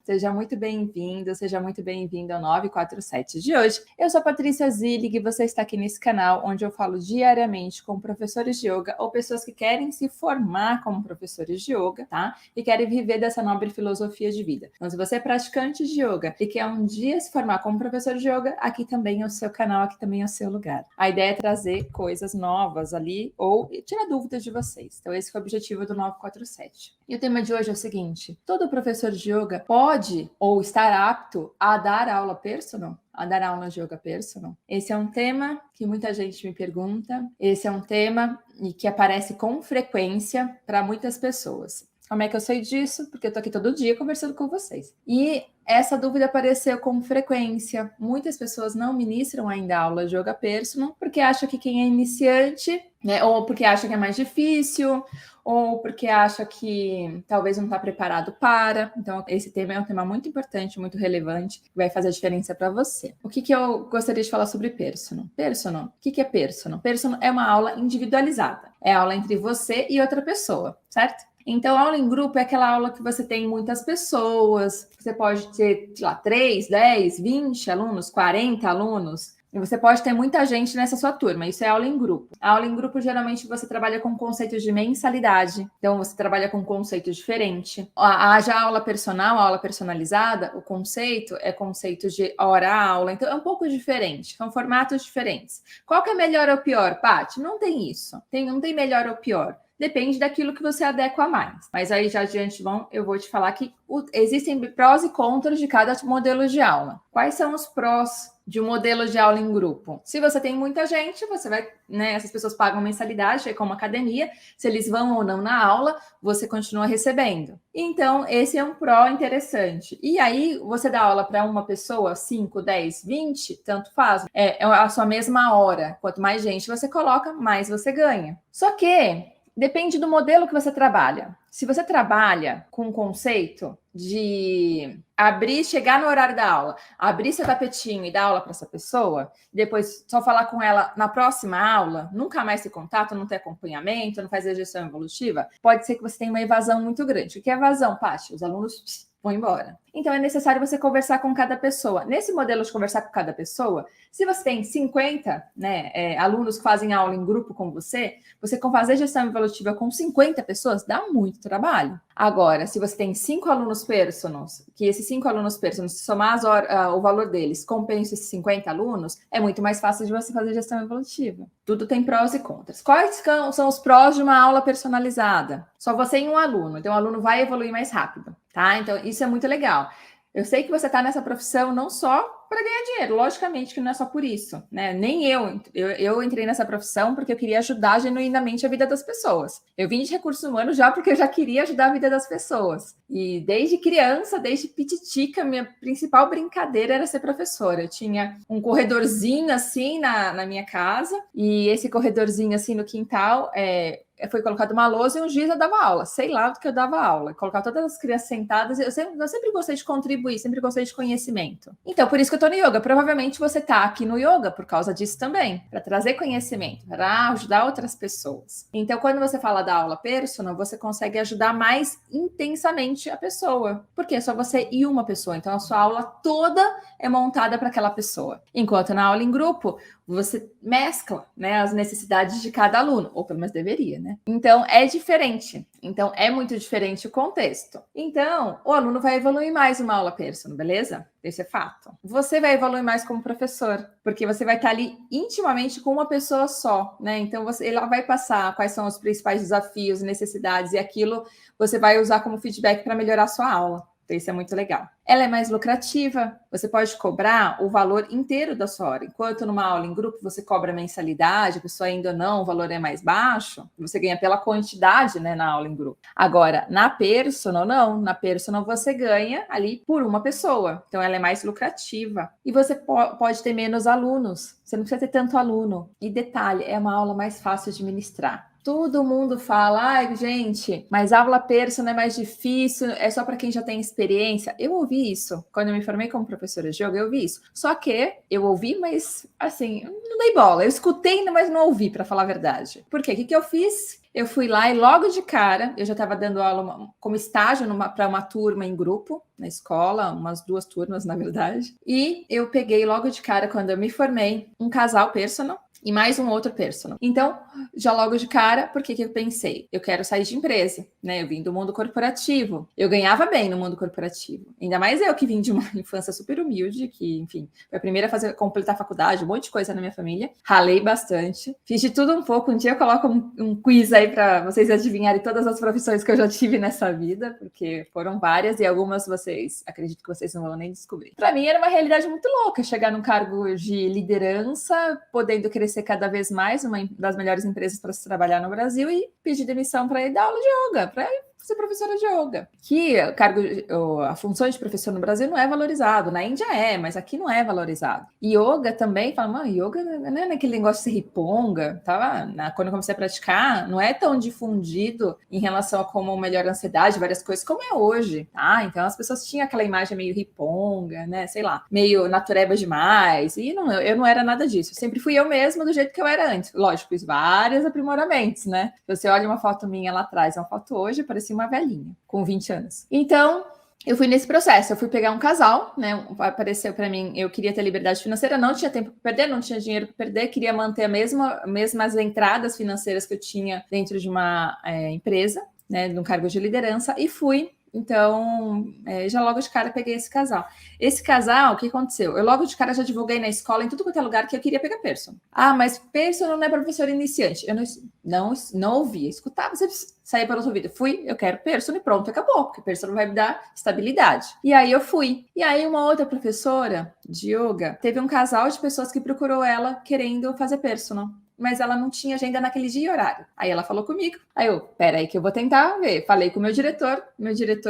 Seja muito bem-vindo, seja muito bem-vindo ao 947 de hoje. Eu sou a Patrícia Zillig e você está aqui nesse canal onde eu falo diariamente com professores de yoga ou pessoas que querem se formar como professores de yoga, tá? E querem viver dessa nobre filosofia de vida. Então, se você é praticante de yoga e quer um dia se formar como professor de yoga, aqui também é o seu canal, aqui também é o seu lugar. A ideia é trazer coisas novas ali ou tirar dúvidas de vocês. Então, esse foi o objetivo do 947. E o tema de hoje é o seguinte: todo professor de yoga pode ou estar apto a dar aula personal? A dar aula de yoga personal? Esse é um tema que muita gente me pergunta. Esse é um tema que aparece com frequência para muitas pessoas. Como é que eu sei disso? Porque eu tô aqui todo dia conversando com vocês. E essa dúvida apareceu com frequência. Muitas pessoas não ministram ainda aula de yoga personal porque acham que quem é iniciante, né, ou porque acha que é mais difícil, ou porque acha que talvez não está preparado para. Então, esse tema é um tema muito importante, muito relevante, que vai fazer a diferença para você. O que eu gostaria de falar sobre personal? Personal, o que é personal? Personal é uma aula individualizada. É a aula entre você e outra pessoa, certo? Então, aula em grupo é aquela aula que você tem muitas pessoas, você pode ter, sei lá, 3, 10, 20 alunos, 40 alunos, e você pode ter muita gente nessa sua turma. Isso é aula em grupo. A aula em grupo, geralmente, você trabalha com conceitos de mensalidade. Então, você trabalha com conceitos diferentes. Já a aula personal, a aula personalizada, o conceito é conceito de hora-aula. Então, é um pouco diferente. São formatos diferentes. Qual que é melhor ou pior, Paty? Não tem isso. Não tem melhor ou pior. Depende daquilo que você adequa mais. Mas aí, já de antemão, eu vou te falar que existem prós e contras de cada modelo de aula. Quais são os prós de um modelo de aula em grupo? Se você tem muita gente, você vai, né? Essas pessoas pagam mensalidade, é como academia. Se eles vão ou não na aula, você continua recebendo. Então, esse é um pró interessante. E aí, você dá aula para uma pessoa, 5, 10, 20, tanto faz. É a sua mesma hora. Quanto mais gente você coloca, mais você ganha. Só que depende do modelo que você trabalha. Se você trabalha com o conceito de abrir, chegar no horário da aula, abrir seu tapetinho e dar aula para essa pessoa, depois só falar com ela na próxima aula, nunca mais se contato, não ter acompanhamento, não fazer gestão evolutiva, pode ser que você tenha uma evasão muito grande. O que é evasão, Paty? Os alunos vão embora. Então, é necessário você conversar com cada pessoa. Nesse modelo de conversar com cada pessoa, se você tem 50 alunos que fazem aula em grupo com você fazer gestão evolutiva com 50 pessoas dá muito trabalho. Agora, se você tem 5 alunos personals, que esses 5 alunos personals, se somar o valor deles, compensa esses 50 alunos, é muito mais fácil de você fazer gestão evolutiva. Tudo tem prós e contras. Quais são os prós de uma aula personalizada? Só você e um aluno. Então, o aluno vai evoluir mais rápido, tá? Então, isso é muito legal. Eu sei que você está nessa profissão não só para ganhar dinheiro, logicamente que não é só por isso, né? Nem eu entrei nessa profissão porque eu queria ajudar genuinamente a vida das pessoas. Eu vim de recursos humanos já porque eu já queria ajudar a vida das pessoas. E desde criança, desde pititica, minha principal brincadeira era ser professora. Eu tinha um corredorzinho assim na minha casa, e esse corredorzinho assim no quintal foi colocado uma lousa e um giz eu dava aula. Sei lá do que eu dava aula. Colocar todas as crianças sentadas. Eu sempre gostei de contribuir, sempre gostei de conhecimento. Então, por isso que eu tô no yoga. Provavelmente você tá aqui no yoga por causa disso também. Para trazer conhecimento, para ajudar outras pessoas. Então, quando você fala da aula personal, você consegue ajudar mais intensamente a pessoa. Porque é só você e uma pessoa. Então, a sua aula toda é montada para aquela pessoa. Enquanto na aula em grupo, você mescla, né, as necessidades de cada aluno. Ou pelo menos deveria, né? Então, é diferente. Então, é muito diferente o contexto. Então, o aluno vai evoluir mais uma aula personal, beleza? Esse é fato. Você vai evoluir mais como professor, porque você vai estar ali intimamente com uma pessoa só, né? Então, ela vai passar quais são os principais desafios, necessidades, e aquilo você vai usar como feedback para melhorar a sua aula. Então, isso é muito legal. Ela é mais lucrativa, você pode cobrar o valor inteiro da sua hora. Enquanto numa aula em grupo você cobra mensalidade, a pessoa ainda não, o valor é mais baixo, você ganha pela quantidade, né, na aula em grupo. Agora, na personal, não. Na personal você ganha ali por uma pessoa. Então, ela é mais lucrativa. E você pode ter menos alunos. Você não precisa ter tanto aluno. E detalhe, é uma aula mais fácil de ministrar. Todo mundo fala, ai, gente, mas aula personal é mais difícil, é só para quem já tem experiência. Eu ouvi isso. Quando eu me formei como professora de yoga, eu ouvi isso. Só que eu ouvi, mas, assim, não dei bola. Eu escutei, mas não ouvi, para falar a verdade. Por quê? O que eu fiz? Eu fui lá e logo de cara, eu já estava dando aula como estágio para uma turma em grupo, na escola, umas 2 turmas, na verdade. E eu peguei logo de cara, quando eu me formei, um casal personal e mais um outro personal. Então, já logo de cara, por que eu pensei? Eu quero sair de empresa, né? Eu vim do mundo corporativo. Eu ganhava bem no mundo corporativo. Ainda mais eu que vim de uma infância super humilde, que, enfim, foi a primeira a completar a faculdade, um monte de coisa na minha família. Ralei bastante. Fiz de tudo um pouco. Um dia eu coloco um quiz aí para vocês adivinharem todas as profissões que eu já tive nessa vida, porque foram várias e algumas vocês, acredito que vocês não vão nem descobrir. Para mim era uma realidade muito louca chegar num cargo de liderança, podendo crescer cada vez mais, uma das melhores empresas para se trabalhar no Brasil, e pedir demissão para ir dar aula de yoga, para ser professora de yoga. Que a função de professor no Brasil não é valorizado, na Índia é, mas aqui não é valorizado. Yoga também, fala, mano, yoga não é naquele negócio de ser riponga, quando eu comecei a praticar, não é tão difundido em relação a como melhora a ansiedade, várias coisas, como é hoje, tá? Então as pessoas tinham aquela imagem meio riponga, né, sei lá, meio natureba demais, e eu não era nada disso, eu sempre fui eu mesma do jeito que eu era antes. Lógico, fiz vários aprimoramentos, né? Você olha uma foto minha lá atrás, uma foto hoje, parecia uma velhinha, com 20 anos. Então, eu fui nesse processo, eu fui pegar um casal, né? Apareceu para mim, eu queria ter liberdade financeira, não tinha tempo para perder, não tinha dinheiro para perder, queria manter mesmas entradas financeiras que eu tinha dentro de uma empresa, né? De um cargo de liderança, e fui. Então, já logo de cara peguei esse casal. Esse casal, o que aconteceu? Eu logo de cara já divulguei na escola, em tudo quanto é lugar, que eu queria pegar personal. Ah, mas personal não é professor iniciante. Eu não ouvia, escutava, você saía pelo ouvido. Fui, eu quero personal e pronto, acabou, porque personal vai me dar estabilidade. E aí eu fui. E aí uma outra professora de yoga, teve um casal de pessoas que procurou ela querendo fazer personal, mas ela não tinha agenda naquele dia e horário. Aí ela falou comigo, aí eu, peraí que eu vou tentar ver. Falei com o meu diretor,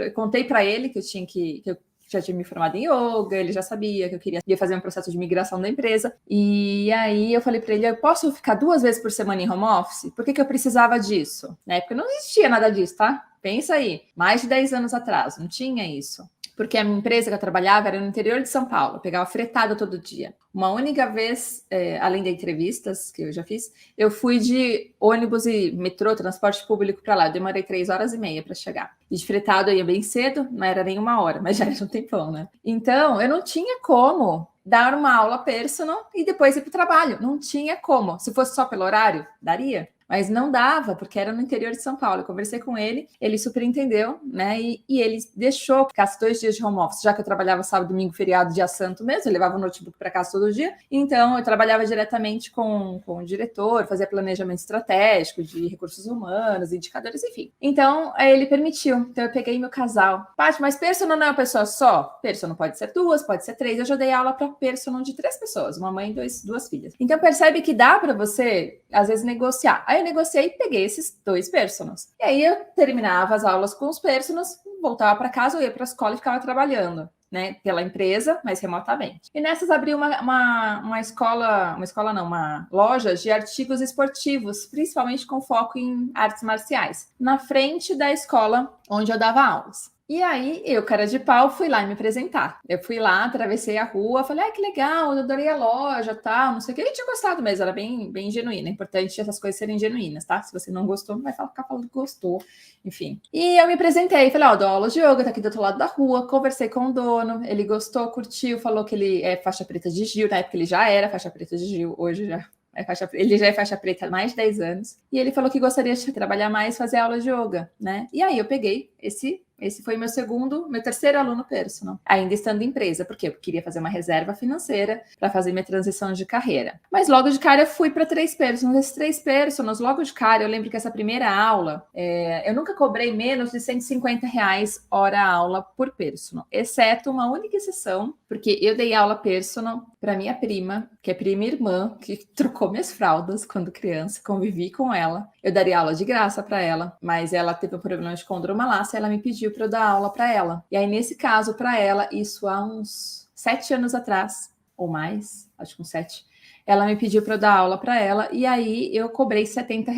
eu contei para ele que eu já tinha me formado em yoga, ele já sabia que eu queria fazer um processo de migração da empresa, e aí eu falei para ele, eu posso ficar 2 vezes por semana em home office? Por que eu precisava disso? Na época não existia nada disso, tá? Pensa aí, mais de 10 anos atrás, não tinha isso. Porque a minha empresa que eu trabalhava era no interior de São Paulo, eu pegava fretado todo dia. Uma única vez, além de entrevistas que eu já fiz, eu fui de ônibus e metrô, transporte público para lá. Eu demorei 3h30 para chegar. E de fretado eu ia bem cedo, não era nem 1 hora, mas já era um tempão, né? Então, eu não tinha como dar uma aula personal e depois ir para o trabalho. Não tinha como. Se fosse só pelo horário, daria. Mas não dava, porque era no interior de São Paulo. Eu conversei com ele, ele super entendeu, né? E ele deixou que ficasse 2 dias de home office, já que eu trabalhava sábado, domingo, feriado, dia santo mesmo, eu levava o notebook para casa todo dia. Então, eu trabalhava diretamente com o diretor, fazia planejamento estratégico de recursos humanos, indicadores, enfim. Então, ele permitiu. Então, eu peguei meu casal. Paty, mas personal não é uma pessoa só? Personal pode ser 2, pode ser 3. Eu já dei aula para personal de 3 pessoas, uma mãe e 2 filhas. Então, percebe que dá para você, às vezes, negociar. Aí eu negociei e peguei esses 2 personals. E aí eu terminava as aulas com os personals, voltava para casa, eu ia para a escola e ficava trabalhando, né, pela empresa, mas remotamente. E nessas abri uma loja de artigos esportivos, principalmente com foco em artes marciais, na frente da escola onde eu dava aulas. E aí, eu, cara de pau, fui lá me apresentar. Eu fui lá, atravessei a rua, falei, que legal, eu adorei a loja, tal, não sei o que. Eu tinha gostado mesmo, era bem, bem genuína. É importante essas coisas serem genuínas, tá? Se você não gostou, não vai ficar falando que gostou, enfim. E eu me apresentei, falei, dou aula de yoga, tá aqui do outro lado da rua, conversei com o dono, ele gostou, curtiu, falou que ele é faixa preta de Gil, na época ele já era faixa preta de Gil, hoje já... Ele já é faixa preta há mais de 10 anos. E ele falou que gostaria de trabalhar mais, fazer aula de yoga, né? E aí eu peguei esse foi meu terceiro aluno personal, ainda estando em empresa, porque eu queria fazer uma reserva financeira para fazer minha transição de carreira. Mas logo de cara eu fui para 3 personals. Esses 3 personals, logo de cara, eu lembro que essa primeira aula, eu nunca cobrei menos de R$150 hora aula por personal, exceto uma única exceção, porque eu dei aula personal para minha prima, que é prima irmã, que trocou minhas fraldas quando criança, convivi com ela. Eu daria aula de graça para ela, mas ela teve um problema de condromalácia, ela me pediu para eu dar aula para ela. E aí, nesse caso, para ela, isso há uns 7 anos atrás, ou mais, acho que uns 7, ela me pediu para eu dar aula para ela, e aí eu cobrei R$ 70,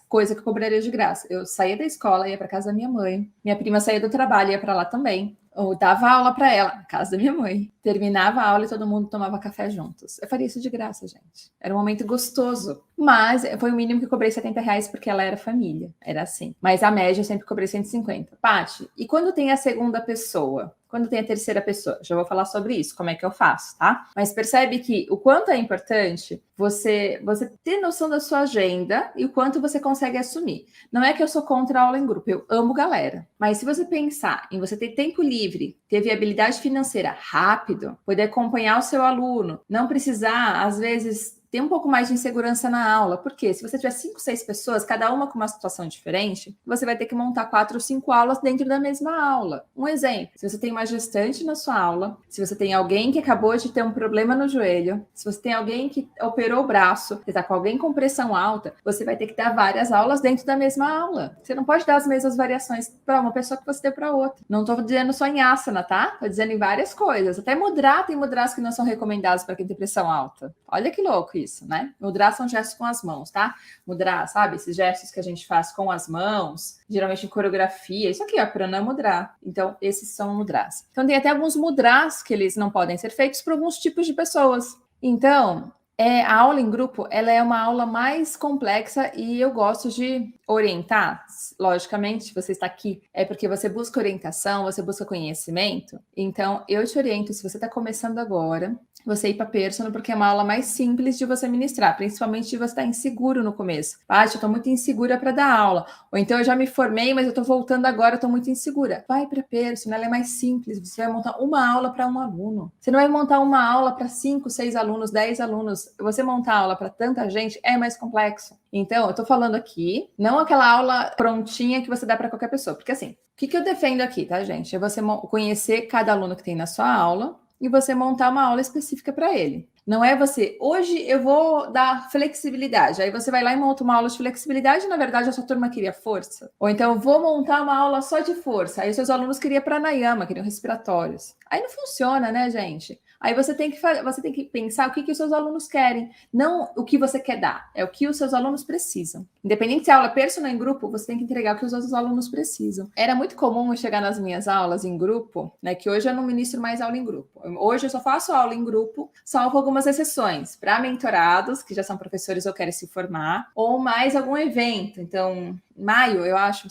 coisa que eu cobraria de graça. Eu saía da escola, ia para casa da minha mãe, minha prima saía do trabalho, ia para lá também. Eu dava aula para ela, na casa da minha mãe. Terminava a aula e todo mundo tomava café juntos. Eu faria isso de graça, gente. Era um momento gostoso. Mas foi o mínimo que eu cobrei R$ 70 porque ela era família. Era assim. Mas a média eu sempre cobrei 150. Paty, e quando tem a segunda pessoa? Quando tem a terceira pessoa? Já vou falar sobre isso, como é que eu faço, tá? Mas percebe que o quanto é importante você ter noção da sua agenda e o quanto você consegue assumir. Não é que eu sou contra a aula em grupo, eu amo galera. Mas se você pensar em você ter tempo livre, ter viabilidade financeira rápido, poder acompanhar o seu aluno, não precisar, às vezes, ter um pouco mais de insegurança na aula. Por quê? Se você tiver 5, 6 pessoas, cada uma com uma situação diferente, você vai ter que montar 4 ou 5 aulas dentro da mesma aula. Um exemplo, se você tem uma gestante na sua aula, se você tem alguém que acabou de ter um problema no joelho, se você tem alguém que operou o braço, você está com alguém com pressão alta, você vai ter que dar várias aulas dentro da mesma aula. Você não pode dar as mesmas variações para uma pessoa que você deu para outra. Não estou dizendo só em asana, tá? Estou dizendo em várias coisas. Até mudra, tem mudras que não são recomendados para quem tem pressão alta. Olha que louco isso, né? Mudra são gestos com as mãos, tá? Mudra, sabe? Esses gestos que a gente faz com as mãos, geralmente em coreografia. Isso aqui, ó, prana mudra. Então, esses são mudras. Então, tem até alguns mudras que eles não podem ser feitos para alguns tipos de pessoas. Então, a aula em grupo, ela é uma aula mais complexa e eu gosto de orientar. Logicamente, se você está aqui, é porque você busca orientação, você busca conhecimento. Então, eu te oriento, se você está começando agora, você ir para personal, porque é uma aula mais simples de você ministrar, principalmente se você está inseguro no começo. Paty, eu estou muito insegura para dar aula. Ou então, eu já me formei, mas eu estou voltando agora, eu estou muito insegura. Vai para personal, ela é mais simples. Você vai montar uma aula para um aluno. Você não vai montar uma aula para 5, 6 alunos, 10 alunos. Você montar aula para tanta gente é mais complexo. Então, eu estou falando aqui, não aquela aula prontinha que você dá para qualquer pessoa. Porque assim, o que eu defendo aqui, tá, gente? É você conhecer cada aluno que tem na sua aula e você montar uma aula específica para ele. Não é você, hoje eu vou dar flexibilidade. Aí você vai lá e monta uma aula de flexibilidade e, na verdade, a sua turma queria força. Ou então, eu vou montar uma aula só de força. Aí os seus alunos queriam pranayama, queriam respiratórios. Aí não funciona, né, gente? Aí você tem que pensar o que os seus alunos querem, não o que você quer dar, é o que os seus alunos precisam. Independente se a aula é personal em grupo, você tem que entregar o que os outros alunos precisam. Era muito comum eu chegar nas minhas aulas em grupo, né? Que hoje eu não ministro mais aula em grupo. Hoje eu só faço aula em grupo, salvo algumas exceções, para mentorados, que já são professores ou querem se formar, ou mais algum evento. Então, maio, eu acho,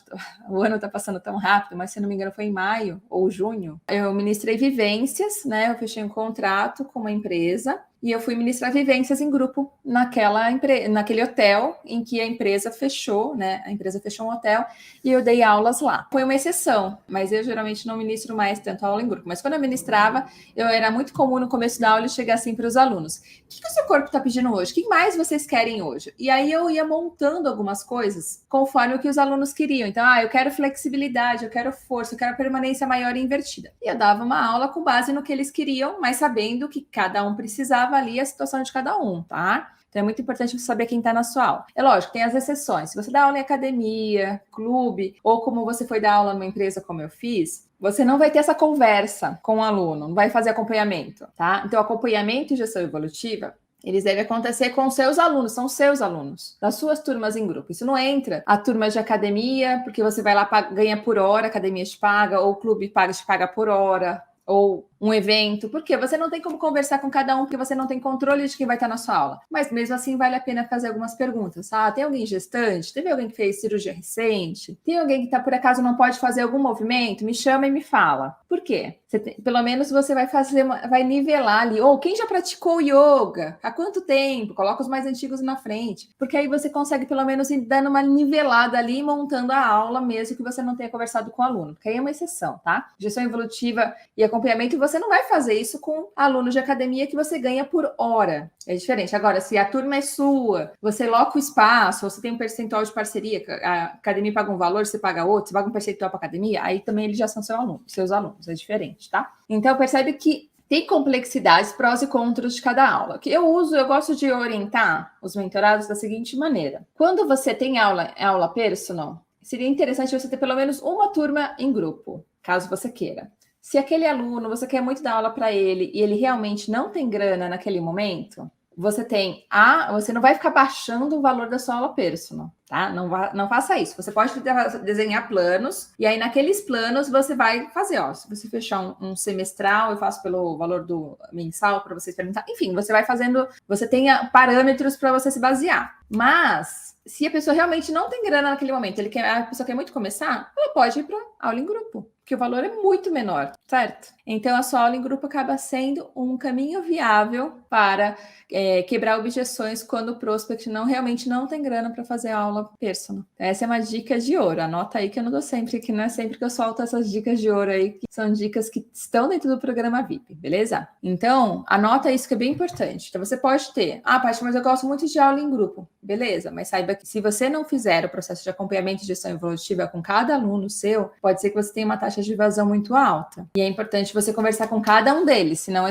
o ano tá passando tão rápido, mas se não me engano foi em maio ou junho, eu ministrei vivências, né? Eu fechei um contrato com uma empresa e eu fui ministrar vivências em grupo naquele hotel em que a empresa fechou, né? A empresa fechou um hotel e eu dei aulas lá. Foi uma exceção, mas eu geralmente não ministro mais tanto aula em grupo. Mas quando eu ministrava, era muito comum no começo da aula chegar assim para os alunos: o que o seu corpo está pedindo hoje? O que mais vocês querem hoje? E aí eu ia montando algumas coisas conforme o que os alunos queriam. Então, eu quero flexibilidade, eu quero força, eu quero permanência maior e invertida. E eu dava uma aula com base no que eles queriam, mas sabendo que cada um precisava ali, a situação de cada um, tá? Então é muito importante você saber quem está na sua aula. É lógico, tem as exceções. Se você dá aula em academia, clube, ou como você foi dar aula numa empresa como eu fiz, você não vai ter essa conversa com o aluno, não vai fazer acompanhamento, tá? Então, acompanhamento e gestão evolutiva, eles devem acontecer com seus alunos, são seus alunos, das suas turmas em grupo. Isso não entra a turma de academia, porque você vai lá, ganha por hora, a academia te paga, ou o clube te paga por hora, ou um evento, porque você não tem como conversar com cada um, porque você não tem controle de quem vai estar na sua aula. Mas mesmo assim vale a pena fazer algumas perguntas. Tem alguém gestante? Teve alguém que fez cirurgia recente? Tem alguém que por acaso não pode fazer algum movimento? Me chama e me fala. Por quê? Pelo menos você vai nivelar ali. Ou quem já praticou yoga? Há quanto tempo? Coloca os mais antigos na frente. Porque aí você consegue pelo menos ir dando uma nivelada ali e montando a aula, mesmo que você não tenha conversado com o aluno. Porque aí é uma exceção, tá? Gestão evolutiva e acompanhamento, você não vai fazer isso com alunos de academia que você ganha por hora. É diferente. Agora, se a turma é sua, você loca o espaço, você tem um percentual de parceria, a academia paga um valor, você paga outro, você paga um percentual para a academia, aí também eles já são seus alunos. É diferente, tá? Então, percebe que tem complexidades, prós e contras de cada aula. Que eu gosto de orientar os mentorados da seguinte maneira. Quando você tem aula personal, seria interessante você ter pelo menos uma turma em grupo, caso você queira. Se aquele aluno, você quer muito dar aula para ele e ele realmente não tem grana naquele momento, você não vai ficar baixando o valor da sua aula personal, tá? Não faça isso. Você pode desenhar planos, e aí naqueles planos você vai fazer, ó, se você fechar um semestral, eu faço pelo valor do mensal para você experimentar. Enfim, você vai fazendo, você tenha parâmetros para você se basear. Mas se a pessoa realmente não tem grana naquele momento, a pessoa quer muito começar, ela pode ir para aula em grupo, porque o valor é muito menor, certo? Então, a sua aula em grupo acaba sendo um caminho viável para quebrar objeções quando o prospect realmente não tem grana para fazer aula personal. Essa é uma dica de ouro. Anota aí que eu não dou sempre, que não é sempre que eu solto essas dicas de ouro aí, que são dicas que estão dentro do programa VIP, beleza? Então, anota isso que é bem importante. Então, você pode ter, Paty, mas eu gosto muito de aula em grupo. Beleza, mas saiba que se você não fizer o processo de acompanhamento e gestão evolutiva com cada aluno seu, pode ser que você tenha uma taxa de evasão muito alta. E é importante você conversar com cada um deles, senão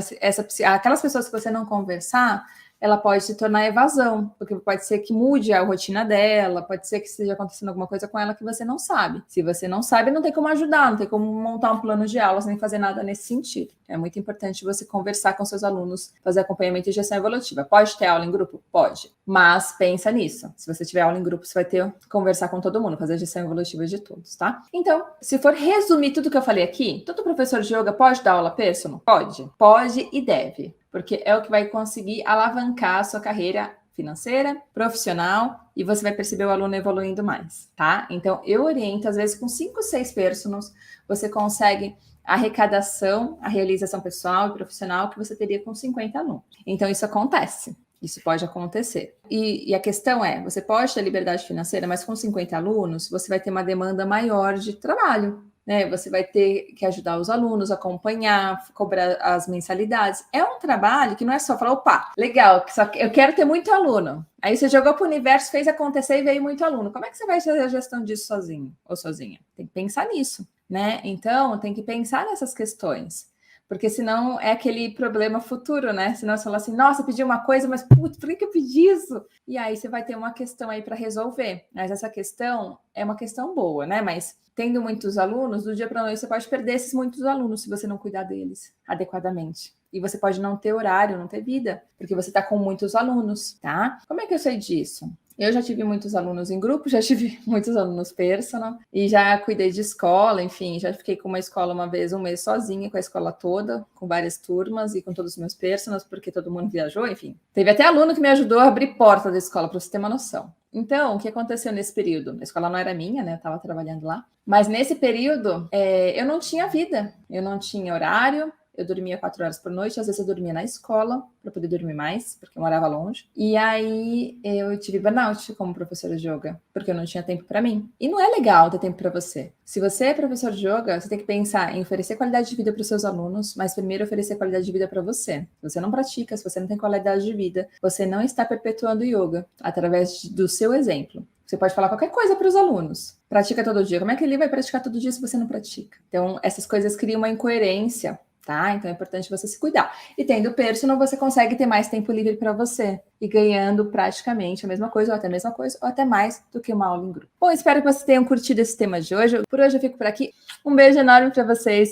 aquelas pessoas que você não conversar, ela pode se tornar evasão, porque pode ser que mude a rotina dela, pode ser que esteja acontecendo alguma coisa com ela que você não sabe. Se você não sabe, não tem como ajudar, não tem como montar um plano de aulas, nem fazer nada nesse sentido. É muito importante você conversar com seus alunos, fazer acompanhamento e gestão evolutiva. Pode ter aula em grupo? Pode. Mas pensa nisso. Se você tiver aula em grupo, você vai ter que conversar com todo mundo, fazer a gestão evolutiva de todos, tá? Então, se for resumir tudo que eu falei aqui, todo professor de yoga pode dar aula personal? Pode. Pode e deve. Porque é o que vai conseguir alavancar a sua carreira financeira, profissional, e você vai perceber o aluno evoluindo mais, tá? Então, eu oriento, às vezes, com 5, 6 personals, você consegue a arrecadação, a realização pessoal e profissional que você teria com 50 alunos. Então, isso acontece. Isso pode acontecer. E a questão é, você pode ter liberdade financeira, mas com 50 alunos, você vai ter uma demanda maior de trabalho, né? Você vai ter que ajudar os alunos, acompanhar, cobrar as mensalidades. É um trabalho que não é só falar, opa, legal, eu quero ter muito aluno. Aí você jogou para o universo, fez acontecer e veio muito aluno. Como é que você vai fazer a gestão disso sozinho ou sozinha? Tem que pensar nisso, né? Então, tem que pensar nessas questões. Porque senão é aquele problema futuro, né? Senão você fala assim, nossa, pedi uma coisa, mas putz, por que eu pedi isso? E aí você vai ter uma questão aí para resolver. Mas essa questão é uma questão boa, né? Mas tendo muitos alunos, do dia para a noite você pode perder esses muitos alunos se você não cuidar deles adequadamente. E você pode não ter horário, não ter vida, porque você está com muitos alunos, tá? Como é que eu sei disso? Eu já tive muitos alunos em grupo, já tive muitos alunos personal e já cuidei de escola, enfim, já fiquei com uma escola uma vez, um mês sozinha com a escola toda, com várias turmas e com todos os meus personals, porque todo mundo viajou, enfim. Teve até aluno que me ajudou a abrir porta da escola, para você ter uma noção. Então, o que aconteceu nesse período? A escola não era minha, né? Eu estava trabalhando lá. Mas nesse período, eu não tinha vida, eu não tinha horário, eu dormia 4 horas por noite, às vezes eu dormia na escola para poder dormir mais, porque eu morava longe. E aí eu tive burnout como professora de yoga, porque eu não tinha tempo para mim. E não é legal ter tempo para você. Se você é professor de yoga, você tem que pensar em oferecer qualidade de vida para os seus alunos, mas primeiro oferecer qualidade de vida para você. Se você não pratica, se você não tem qualidade de vida, você não está perpetuando yoga através do seu exemplo. Você pode falar qualquer coisa para os alunos. Pratica todo dia. Como é que ele vai praticar todo dia se você não pratica? Então, essas coisas criam uma incoerência, tá? Então é importante você se cuidar. E tendo personal, você consegue ter mais tempo livre para você e ganhando praticamente a mesma coisa, ou até mais do que uma aula em grupo. Bom, espero que vocês tenham curtido esse tema de hoje. Por hoje eu fico por aqui. Um beijo enorme para vocês.